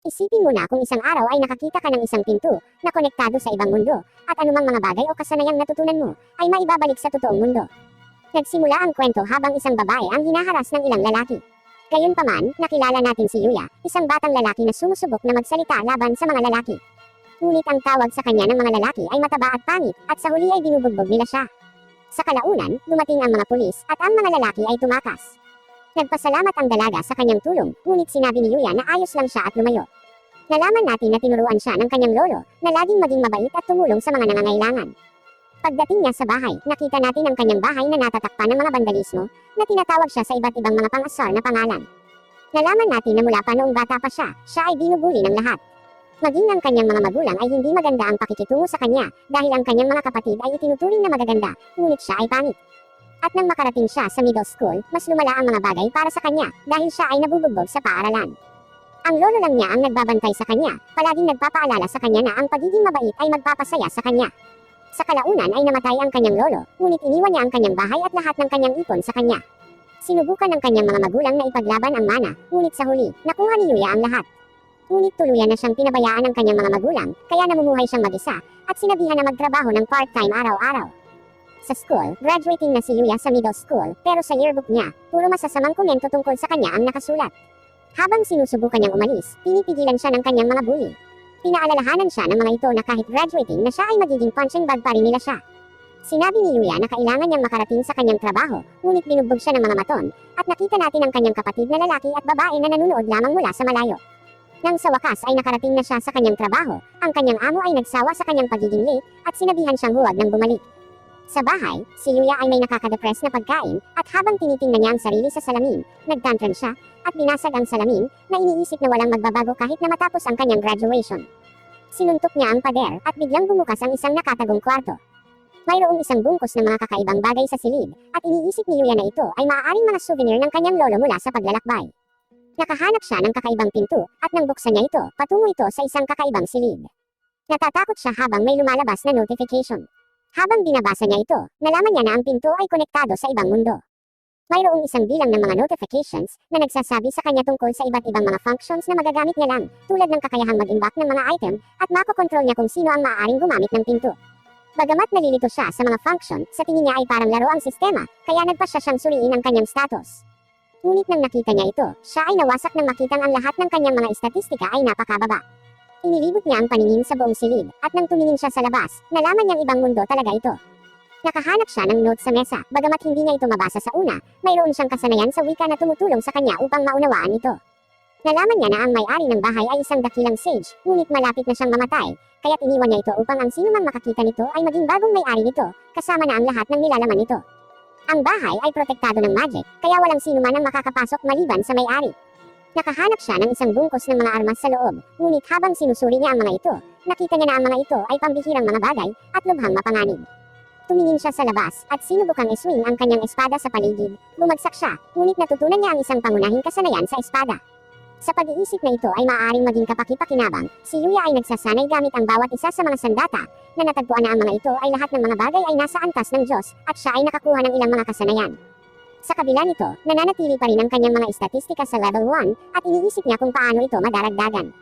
Isipin mo na kung isang araw ay nakakita ka ng isang pinto na konektado sa ibang mundo, at anumang mga bagay o kasanayang natutunan mo ay maibabalik sa totoong mundo. Nagsimula ang kwento habang isang babae ang hinaharas ng ilang lalaki. Gayunpaman, nakilala natin si Yuya, isang batang lalaki na sumusubok na magsalita laban sa mga lalaki. Ngunit ang tawag sa kanya ng mga lalaki ay mataba at pangit, at sa huli ay binubugbog nila siya. Sa kalaunan, dumating ang mga pulis at ang mga lalaki ay tumakas. Nagpasalamat ang dalaga sa kanyang tulong, ngunit sinabi ni Yuya na ayos lang siya at lumayo. Nalaman natin na tinuruan siya ng kanyang lolo na laging maging mabait at tumulong sa mga nangangailangan. Pagdating niya sa bahay, nakita natin ang kanyang bahay na natatakpan ng mga bandalismo na tinatawag siya sa iba't ibang mga pang-asar na pangalan. Nalaman natin na mula pa noong bata pa siya ay binubuli ng lahat. Maging ang kanyang mga magulang ay hindi maganda ang pakikitungo sa kanya dahil ang kanyang mga kapatid ay itinuturing na magaganda, ngunit siya ay pangit. At nang makarating siya sa middle school, mas lumala ang mga bagay para sa kanya dahil siya ay nabubugbog sa paaralan. Ang lolo lang niya ang nagbabantay sa kanya, palaging nagpapaalala sa kanya na ang pagiging mabait ay magpapasaya sa kanya. Sa kalaunan ay namatay ang kanyang lolo, ngunit iniwan niya ang kanyang bahay at lahat ng kanyang ipon sa kanya. Sinubukan ng kanyang mga magulang na ipaglaban ang mana, ngunit sa huli, nakuha ni Yuya ang lahat. Ngunit tuluyan na siyang pinabayaan ng kanyang mga magulang, kaya namumuhay siyang mag-isa, at sinabihan na magtrabaho ng part-time araw-araw. Sa school, graduating na si Yuya sa middle school, pero sa yearbook niya, puro masasamang komento tungkol sa kanya ang nakasulat. Habang sinusubukan niyang umalis, pinipigilan siya ng kanyang mga bully. Pinaalalahanan siya ng mga ito na kahit graduating na siya ay magiging punching bag pa rin nila siya. Sinabi ni Yuya na kailangan niyang makarating sa kanyang trabaho, ngunit binugbog siya ng mga maton, at nakita natin ang kanyang kapatid na lalaki at babae na nanonood lamang mula sa malayo. Nang sa wakas ay nakarating na siya sa kanyang trabaho, ang kanyang amo ay nagsawa sa kanyang pagiging late, at sinabihan siyang huwag nang bumalik. Sa bahay, si Yuya ay may nakakadepress na pagkain, at habang tinitingnan niya ang sarili sa salamin, nagtantrum siya, at binasag ang salamin, na iniisip na walang magbabago kahit na matapos ang kanyang graduation. Sinuntok niya ang pader, at biglang bumukas ang isang nakatagong kwarto. Mayroong isang bungkus ng mga kakaibang bagay sa silid, at iniisip ni Yuya na ito ay maaaring mga souvenir ng kanyang lolo mula sa paglalakbay. Nakahanap siya ng kakaibang pinto, at nang buksan niya ito, patungo ito sa isang kakaibang silid. Natatakot siya habang may lumalabas na notification. Habang binabasa niya ito, nalaman niya na ang pinto ay konektado sa ibang mundo. Mayroong isang bilang ng mga notifications na nagsasabi sa kanya tungkol sa iba't ibang mga functions na magagamit niya lang, tulad ng kakayahang mag-imbak ng mga item, at makokontrol niya kung sino ang maaaring gumamit ng pinto. Bagamat nalilito siya sa mga function, sa tingin niya ay parang laro ang sistema, kaya nagpasya siyang suriin ang kanyang status. Ngunit nang nakita niya ito, siya ay nawasak nang makitang ang lahat ng kanyang mga estatistika ay napakababa. Inilibot niya ang paningin sa buong silid, at nang tumingin siya sa labas, nalaman niyang ibang mundo talaga ito. Nakahanap siya ng note sa mesa, bagamat hindi niya ito mabasa sa una, mayroon siyang kasanayan sa wika na tumutulong sa kanya upang maunawaan ito. Nalaman niya na ang may-ari ng bahay ay isang dakilang sage, ngunit malapit na siyang mamatay, kaya't iniwan niya ito upang ang sinumang makakita nito ay maging bagong may-ari nito, kasama na ang lahat ng nilalaman nito. Ang bahay ay protektado ng magic, kaya walang sinuman ang makakapasok maliban sa may-ari. Nakahanap siya ng isang bungkus ng mga armas sa loob, ngunit habang sinusuri niya ang mga ito, nakita niya na ang mga ito ay pambihirang mga bagay, at lubhang mapanganib. Tumingin siya sa labas, at sinubukang iswing ang kanyang espada sa paligid. Bumagsak siya, ngunit natutunan niya ang isang pangunahing kasanayan sa espada. Sa pag-iisip na ito ay maaaring maging kapaki-pakinabang, si Yuya ay nagsasanay gamit ang bawat isa sa mga sandata, na natagpuan na ang mga ito ay lahat ng mga bagay ay nasa antas ng Diyos, at siya ay nakakuha ng ilang mga kasanayan. Sa kabila nito, nananatili pa rin ang kanyang mga estatistika sa level 1, at iniisip niya kung paano ito madaragdagan.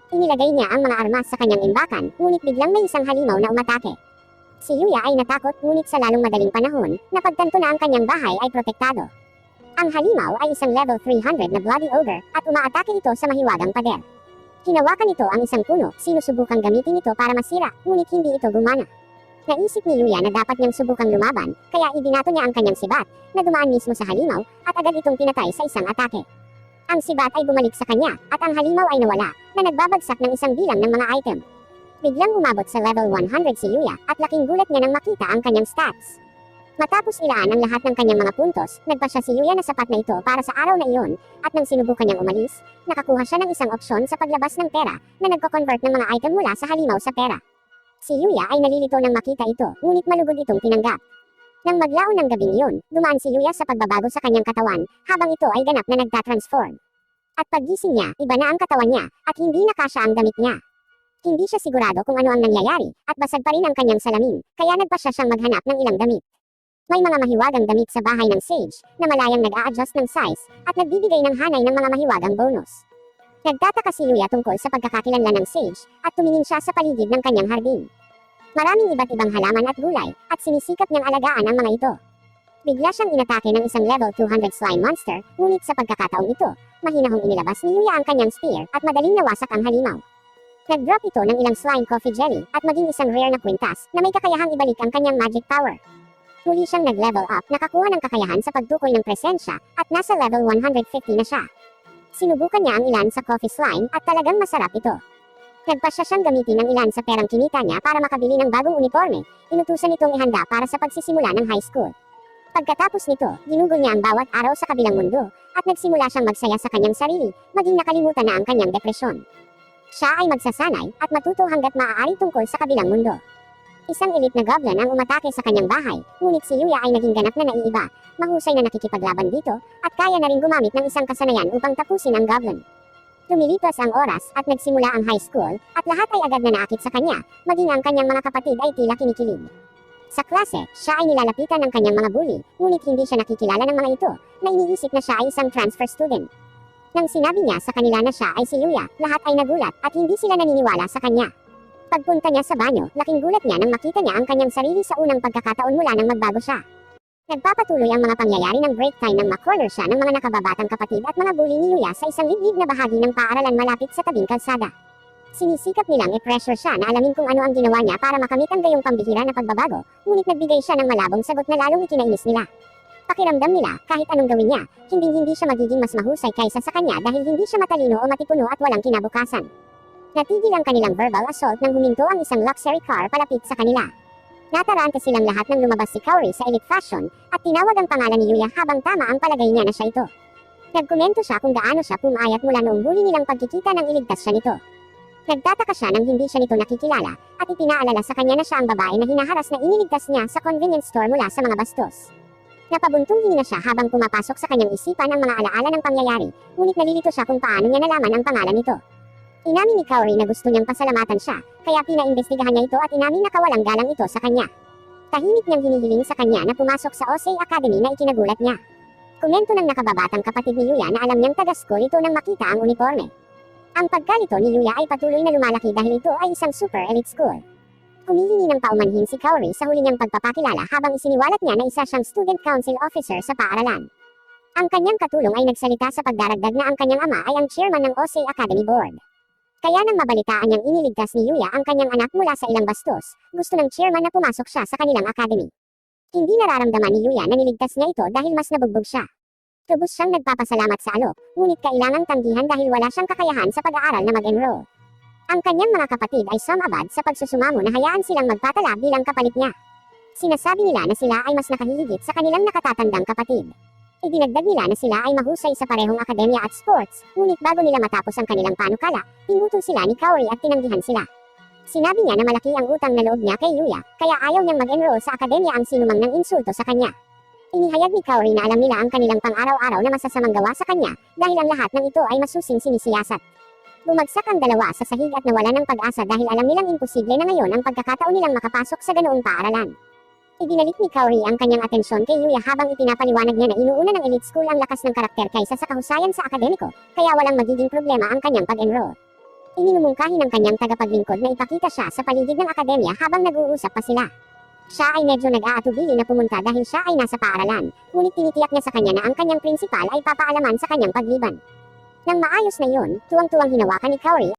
Inilagay niya ang mga armas sa kanyang imbakan, ngunit biglang may isang halimaw na umatake. Si Yuya ay natakot, ngunit sa lalong madaling panahon, napagtanto na ang kanyang bahay ay protektado. Ang halimaw ay isang level 300 na bloody ogre, at umaatake ito sa mahiwagang pader. Hinawakan ito ang isang puno, sinusubukang gamitin ito para masira, ngunit hindi ito gumana. Naisip ni Yuya na dapat niyang subukang lumaban, kaya ibinato niya ang kanyang sibat, na dumaan mismo sa halimaw, at agad itong pinatay sa isang atake. Ang sibat ay bumalik sa kanya, at ang halimaw ay nawala, na nagbabagsak ng isang bilang ng mga item. Biglang umabot sa level 100 si Yuya, at laking gulat niya nang makita ang kanyang stats. Matapos ilaan ang lahat ng kanyang mga puntos, nagpasya si Yuya na sapat na ito para sa araw na iyon, at nang sinubukan niyang umalis, nakakuha siya ng isang opsyon sa paglabas ng pera, na nagko-convert ng mga item mula sa halimaw sa pera. Si Yuya ay nalilito nang makita ito, ngunit malugod itong tinanggap. Nang maglaon ng gabing iyon, dumaan si Yuya sa pagbabago sa kanyang katawan, habang ito ay ganap na nagtatransform. At paggising niya, iba na ang katawan niya, at hindi na kasya ang damit niya. Hindi siya sigurado kung ano ang nangyayari, at basag pa rin ang kanyang salamin, kaya nagpasya siyang maghanap ng ilang damit. May mga mahiwagang damit sa bahay ng sage, na malayang nag-a-adjust ng size, at nagbibigay ng hanay ng mga mahiwagang bonus. Nagtataka si Yuya tungkol sa pagkakakilanlan ng Sage, at tumingin siya sa paligid ng kanyang hardin. Maraming iba't ibang halaman at gulay, at sinisikap niyang alagaan ang mga ito. Bigla siyang inatake ng isang level 200 slime monster, ngunit sa pagkakataong ito, mahinahong inilabas ni Yuya ang kanyang spear, at madaling nawasak ang halimaw. Nag-drop ito ng ilang slime coffee jelly, at maging isang rare na kwintas, na may kakayahang ibalik ang kanyang magic power. Muli siyang nag-level up, nakakuha ng kakayahan sa pagtukoy ng presensya, at nasa level 150 na siya. Sinubukan niya ang ilan sa coffee slime, at talagang masarap ito. Nagpasya siyang gamitin ang ilan sa perang kinita niya para makabili ng bagong uniforme, inutusan itong ihanda para sa pagsisimula ng high school. Pagkatapos nito, ginugol niya ang bawat araw sa kabilang mundo, at nagsimula siyang magsaya sa kanyang sarili, maging nakalimutan na ang kanyang depresyon. Siya ay magsasanay, at matuto hanggat maaari tungkol sa kabilang mundo. Isang elite na goblin ang umatake sa kanyang bahay, ngunit si Yuya ay naging ganap na naiiba, mahusay na nakikipaglaban dito, at kaya na rin gumamit ng isang kasanayan upang tapusin ang goblin. Lumilipas ang oras at nagsimula ang high school, at lahat ay agad na naakit sa kanya, maging ang kanyang mga kapatid ay tila kinikilig. Sa klase, siya ay nilalapitan ng kanyang mga bully, ngunit hindi siya nakikilala ng mga ito, na iniisip na siya ay isang transfer student. Nang sinabi niya sa kanila na siya ay si Yuya, lahat ay nagulat at hindi sila naniniwala sa kanya. Pagpunta niya sa banyo, laking gulat niya nang makita niya ang kanyang sarili sa unang pagkakataon mula nang magbago siya. Nagpapatuloy ang mga pangyayari ng break time nang makorner siya ng mga nakababatang kapatid at mga bully ni Yuya sa isang liblib na bahagi ng paaralan malapit sa tabing kalsada. Sinisikap nilang i-pressure siya na alamin kung ano ang ginawa niya para makamit ang gayong pambihira na pagbabago, ngunit nagbigay siya ng malabong sagot na lalong ikinainis nila. Pakiramdam nila, kahit anong gawin niya, hindi siya magiging mas mahusay kaysa sa kanya dahil hindi siya matalino o matipuno at walang kinabukasan. Natigil ang kanilang verbal assault nang huminto ang isang luxury car palapit sa kanila. Natarante silang lahat nang lumabas si Kaori sa elite fashion, at tinawag ang pangalan ni Yuya habang tama ang palagay niya na siya ito. Nagkomento siya kung gaano siya pumayat mula noong huli nilang pagkikita nang iligtas siya nito. Nagtataka siya nang hindi siya nito nakikilala, at ipinaalala sa kanya na siya ang babae na hinaharas na iniligtas niya sa convenience store mula sa mga bastos. Napabuntong hina siya habang pumapasok sa kanyang isipan ang mga alaala ng pangyayari, ngunit nalilito siya kung paano niya nalaman ang pangalan nito. Inamin ni Kaori na gusto niyang pasalamatan siya, kaya pinaimbestigahan niya ito at inamin na kawalang galang ito sa kanya. Tahimik niyang hinihiling sa kanya na pumasok sa Osei Academy na ikinagulat niya. Komento ng nakababatang kapatid ni Yuya na alam niyang taga-school ito nang makita ang uniforme. Ang pagkalito ni Yuya ay patuloy na lumalaki dahil ito ay isang super elite school. Humihingi ng paumanhin si Kaori sa huli niyang pagpapakilala habang isiniwalat niya na isa siyang student council officer sa paaralan. Ang kanyang katulong ay nagsalita sa pagdaragdag na ang kanyang ama ay ang chairman ng Osei Academy Board. Kaya nang mabalitaan niyang iniligtas ni Yuya ang kanyang anak mula sa ilang bastos, gusto ng chairman na pumasok siya sa kanilang academy. Hindi nararamdaman ni Yuya na niligtas niya ito dahil mas nabugbog siya. Tubos siyang nagpapasalamat sa alok, ngunit kailangang tanggihan dahil wala siyang kakayahan sa pag-aaral na mag-enroll. Ang kanyang mga kapatid ay sumabad sa pagsusumamo na hayaan silang magpatala bilang kapalit niya. Sinasabi nila na sila ay mas nakahihigit sa kanilang nakatatandang kapatid. Idinagdag nila na sila ay mahusay sa parehong akademya at sports, ngunit bago nila matapos ang kanilang panukala, pinutol sila ni Kaori at tinanggihan sila. Sinabi niya na malaki ang utang na loob niya kay Yuya, kaya ayaw niyang mag-enroll sa akademya ang sinumang nang insulto sa kanya. Inihayag ni Kaori na alam nila ang kanilang pang-araw-araw na masasamang gawa sa kanya, dahil ang lahat ng ito ay masusing sinisiyasat. Bumagsak ang dalawa sa sahig at nawala ng pag-asa dahil alam nilang imposible na ngayon ang pagkakataon nilang makapasok sa ganoong paaralan. Ibinalik ni Kaori ang kanyang atensyon kay Yuya habang ipinapaliwanag niya na inuuna ng elite school ang lakas ng karakter kaysa sa kahusayan sa akademiko, kaya walang magiging problema ang kanyang pag-enroll. Ininumungkahi ng kanyang tagapaglingkod na ipakita siya sa paligid ng akademya habang nag-uusap pa sila. Siya ay medyo nag-aatubili na pumunta dahil siya ay nasa paaralan, ngunit tinitiyak niya sa kanya na ang kanyang prinsipal ay papaalaman sa kanyang pagliban. Nang maayos na iyon, tuwang-tuwang hinawakan ni Kaori